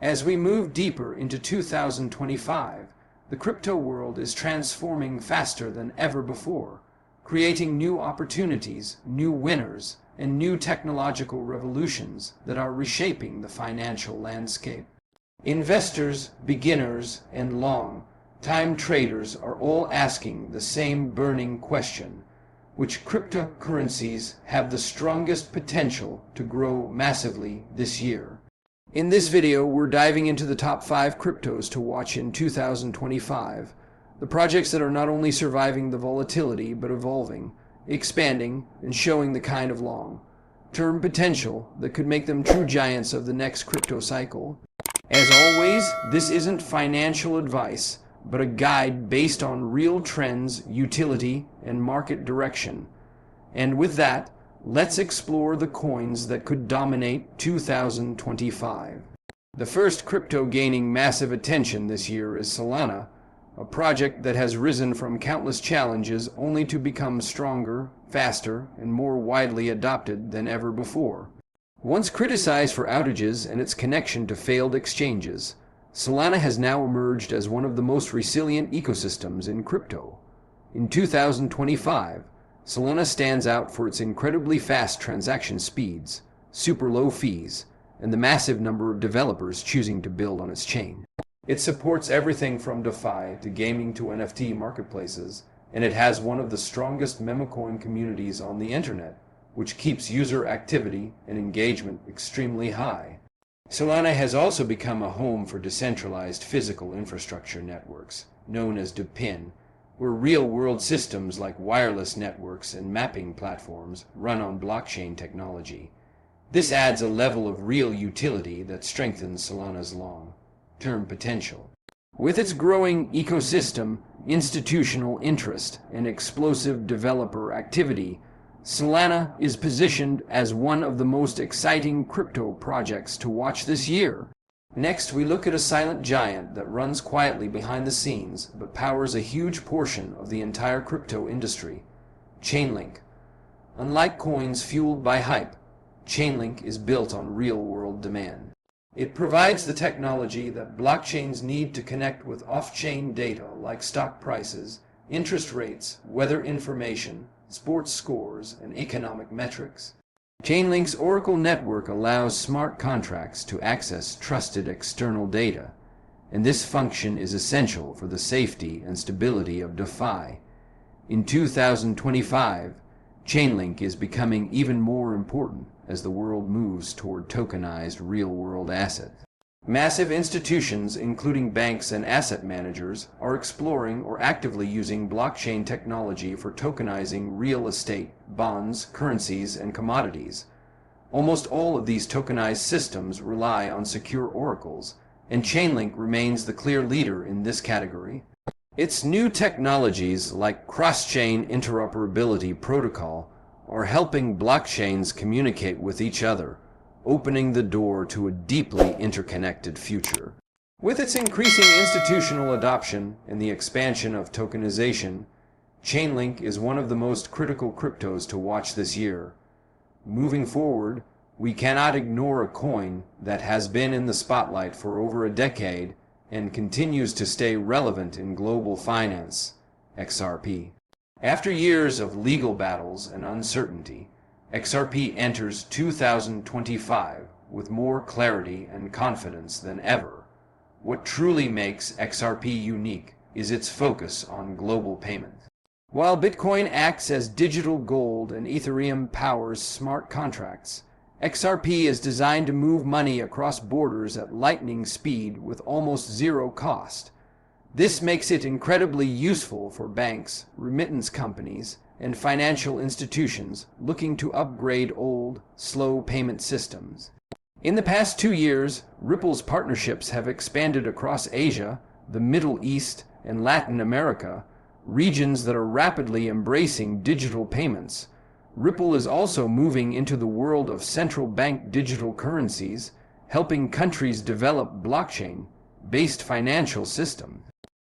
As we move deeper into 2025, the crypto world is transforming faster than ever before, creating new opportunities, new winners, and new technological revolutions that are reshaping the financial landscape. Investors, beginners, and long-time traders are all asking the same burning question: which cryptocurrencies have the strongest potential to grow massively this year? In this video, we're diving into the top 5 cryptos to watch in 2025, the projects that are not only surviving the volatility, but evolving, expanding, and showing the kind of long-term potential that could make them true giants of the next crypto cycle. As always, this isn't financial advice, but a guide based on real trends, utility, and market direction. And with that, let's explore the coins that could dominate 2025. The first crypto gaining massive attention this year is Solana, a project that has risen from countless challenges only to become stronger, faster, and more widely adopted than ever before. Once criticized for outages and its connection to failed exchanges, Solana has now emerged as one of the most resilient ecosystems in crypto. In 2025, Solana stands out for its incredibly fast transaction speeds, super low fees, and the massive number of developers choosing to build on its chain. It supports everything from DeFi to gaming to NFT marketplaces, and it has one of the strongest memecoin communities on the internet, which keeps user activity and engagement extremely high. Solana has also become a home for decentralized physical infrastructure networks, known as DePIN, where real-world systems like wireless networks and mapping platforms run on blockchain technology. This adds a level of real utility that strengthens Solana's long-term potential. With its growing ecosystem, institutional interest, and explosive developer activity, Solana is positioned as one of the most exciting crypto projects to watch this year. Next, we look at a silent giant that runs quietly behind the scenes but powers a huge portion of the entire crypto industry: Chainlink. Unlike coins fueled by hype, Chainlink is built on real-world demand. It provides the technology that blockchains need to connect with off-chain data like stock prices, interest rates, weather information, sports scores, and economic metrics. Chainlink's Oracle network allows smart contracts to access trusted external data, and this function is essential for the safety and stability of DeFi. In 2025, Chainlink is becoming even more important as the world moves toward tokenized real-world assets. Massive institutions, including banks and asset managers, are exploring or actively using blockchain technology for tokenizing real estate, bonds, currencies, and commodities. Almost all of these tokenized systems rely on secure oracles, and Chainlink remains the clear leader in this category. Its new technologies, like cross-chain interoperability protocol, are helping blockchains communicate with each other, opening the door to a deeply interconnected future. With its increasing institutional adoption and the expansion of tokenization, Chainlink is one of the most critical cryptos to watch this year. Moving forward, we cannot ignore a coin that has been in the spotlight for over a decade and continues to stay relevant in global finance: XRP. After years of legal battles and uncertainty, XRP enters 2025 with more clarity and confidence than ever. What truly makes XRP unique is its focus on global payments. While Bitcoin acts as digital gold and Ethereum powers smart contracts, XRP is designed to move money across borders at lightning speed with almost zero cost. This makes it incredibly useful for banks, remittance companies, and financial institutions looking to upgrade old, slow payment systems. In the past 2 years, Ripple's partnerships have expanded across Asia, the Middle East, and Latin America, regions that are rapidly embracing digital payments. Ripple is also moving into the world of central bank digital currencies, helping countries develop blockchain-based financial systems.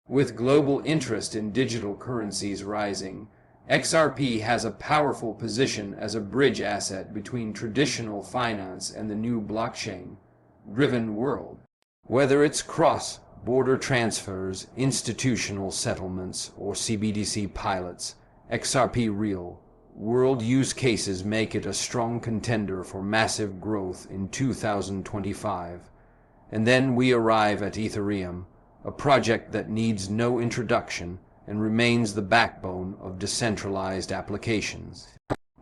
With global interest in digital currencies rising, XRP has a powerful position as a bridge asset between traditional finance and the new blockchain-driven world. Whether it's cross-border transfers, institutional settlements, or CBDC pilots, XRP real-world use cases make it a strong contender for massive growth in 2025. And then we arrive at Ethereum, a project that needs no introduction and remains the backbone of decentralized applications.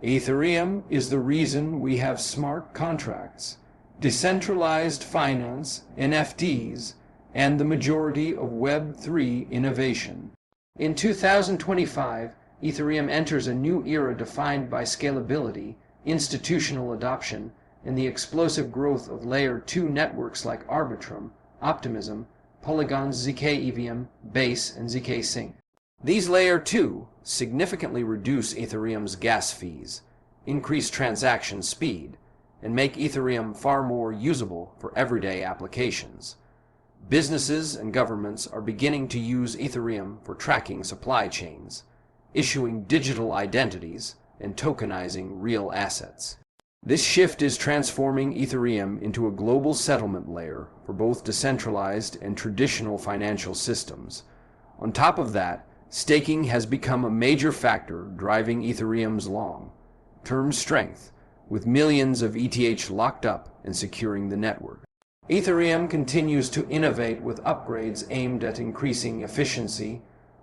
Ethereum is the reason we have smart contracts, decentralized finance, NFTs, and the majority of Web3 innovation. In 2025, Ethereum enters a new era defined by scalability, institutional adoption, and the explosive growth of Layer 2 networks like Arbitrum, Optimism, Polygon's ZK EVM, Base, and ZK Sync. These Layer 2 significantly reduce Ethereum's gas fees, increase transaction speed, and make Ethereum far more usable for everyday applications. Businesses and governments are beginning to use Ethereum for tracking supply chains, issuing digital identities, and tokenizing real assets. This shift is transforming Ethereum into a global settlement layer for both decentralized and traditional financial systems. On top of that, staking has become a major factor driving Ethereum's long-term strength, with millions of ETH locked up and securing the network. Ethereum continues to innovate with upgrades aimed at increasing efficiency,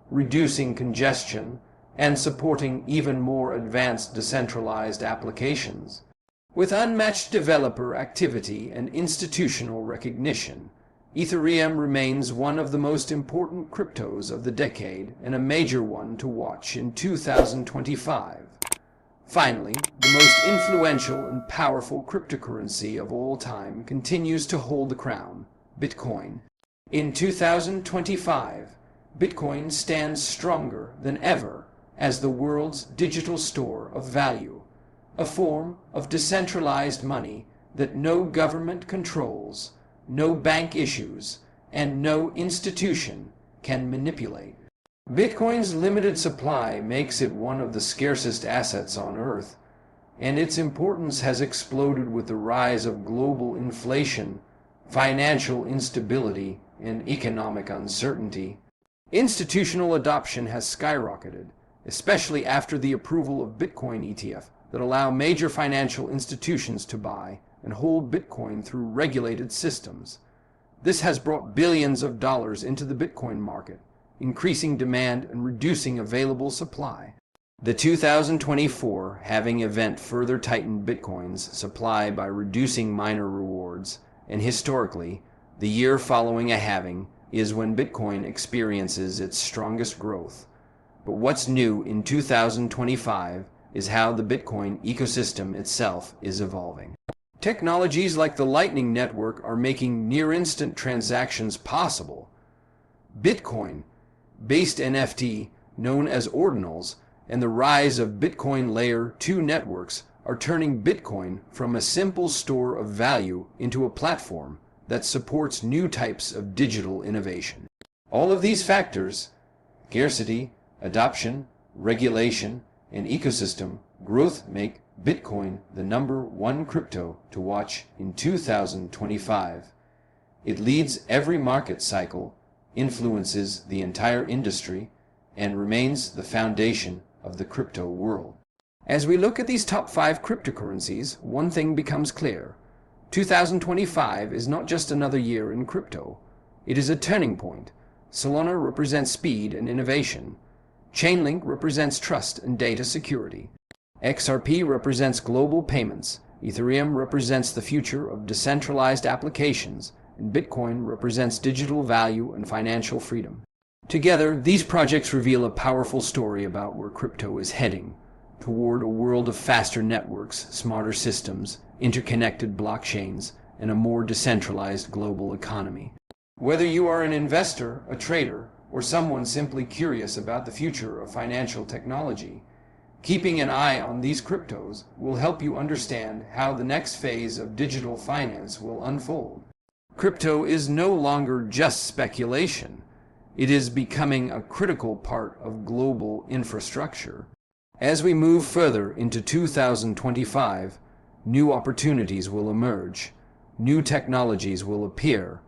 reducing congestion, and supporting even more advanced decentralized applications. With unmatched developer activity and institutional recognition, Ethereum remains one of the most important cryptos of the decade and a major one to watch in 2025. Finally, the most influential and powerful cryptocurrency of all time continues to hold the crown, Bitcoin. In 2025, Bitcoin stands stronger than ever as the world's digital store of value, a form of decentralized money that no government controls, no bank issues, and no institution can manipulate. Bitcoin's limited supply makes it one of the scarcest assets on Earth, and its importance has exploded with the rise of global inflation, financial instability, and economic uncertainty. Institutional adoption has skyrocketed, especially after the approval of Bitcoin ETF that allow major financial institutions to buy and hold Bitcoin through regulated systems. This has brought billions of dollars into the Bitcoin market, increasing demand and reducing available supply. The 2024 halving event further tightened Bitcoin's supply by reducing miner rewards, and historically, the year following a halving is when Bitcoin experiences its strongest growth. But what's new in 2025 is how the Bitcoin ecosystem itself is evolving. Technologies like the Lightning Network are making near-instant transactions possible. Bitcoin-based NFT, known as ordinals, and the rise of Bitcoin Layer 2 networks are turning Bitcoin from a simple store of value into a platform that supports new types of digital innovation. All of these factors, scarcity, adoption, regulation, and ecosystem growth, make Bitcoin the #1 crypto to watch in 2025. It leads every market cycle, influences the entire industry, and remains the foundation of the crypto world. As we look at these top 5 cryptocurrencies, one thing becomes clear. 2025 is not just another year in crypto. It is a turning point. Solana represents speed and innovation. Chainlink represents trust and data security. XRP represents global payments. Ethereum represents the future of decentralized applications. And Bitcoin represents digital value and financial freedom. Together, these projects reveal a powerful story about where crypto is heading, toward a world of faster networks, smarter systems, interconnected blockchains, and a more decentralized global economy. Whether you are an investor, a trader, or someone simply curious about the future of financial technology, keeping an eye on these cryptos will help you understand how the next phase of digital finance will unfold. Crypto is no longer just speculation. It is becoming a critical part of global infrastructure. As we move further into 2025, new opportunities will emerge, new technologies will appear,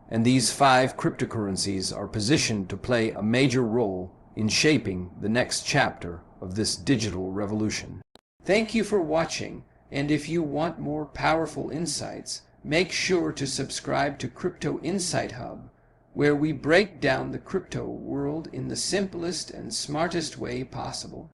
and these 5 cryptocurrencies are positioned to play a major role in shaping the next chapter of this digital revolution. Thank you for watching, and if you want more powerful insights, make sure to subscribe to Crypto Insight Hub, where we break down the crypto world in the simplest and smartest way possible.